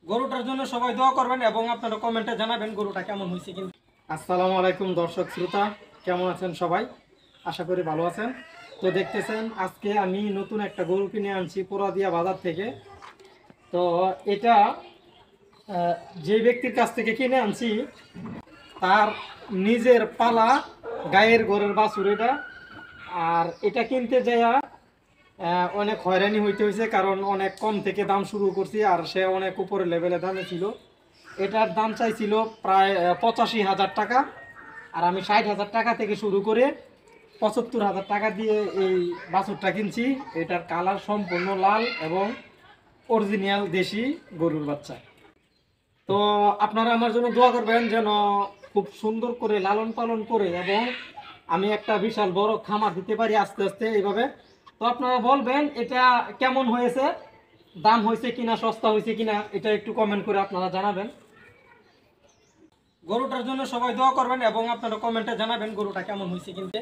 গরুটার জন্য সবাই দোয়া করবেন এবং আপনারা কমেন্টে জানাবেন গরুটা কেমন হয়েছে। কিন্তু আসসালামু আলাইকুম দর্শক শ্রোতা, কেমন আছেন সবাই? আশা করি ভালো আছেন। তো দেখতেছেন আজকে আমি নতুন একটা গরু কিনে আনছি পোড়াদিয়া বাজার থেকে। তো এটা যে ব্যক্তির কাছ থেকে কিনে আনছি তার নিজের পালা গায়ের গরুর বাছুর এটা। আর এটা কিনতে যাইয়া অনেক হয়রানি হইতে হয়েছে, কারণ অনেক কম থেকে দাম শুরু করছি আর সে অনেক উপরে লেভেলে দামে ছিল। এটার দাম চাইছিল প্রায় 85,000 টাকা, আর আমি 60,000 টাকা থেকে শুরু করে 75,000 টাকা দিয়ে এই বাছুরটা কিনছি। এটার কালার সম্পূর্ণ লাল এবং অরিজিনাল দেশি গরুর বাচ্চা। তো আপনারা আমার জন্য দোয়া করবেন যেন খুব সুন্দর করে লালন পালন করে এবং আমি একটা বিশাল বড় খামার দিতে পারি আস্তে আস্তে এইভাবে। তো আপনারা বলবেন এটা কেমন হয়েছে, দাম হয়েছে কিনা, সস্তা হয়েছে কিনা, এটা একটু কমেন্ট করে আপনারা জানাবেন। গরুটার জন্য সবাই দোয়া করবেন এবং আপনারা কমেন্টে জানাবেন গরুটা কেমন হয়েছে কিনতে।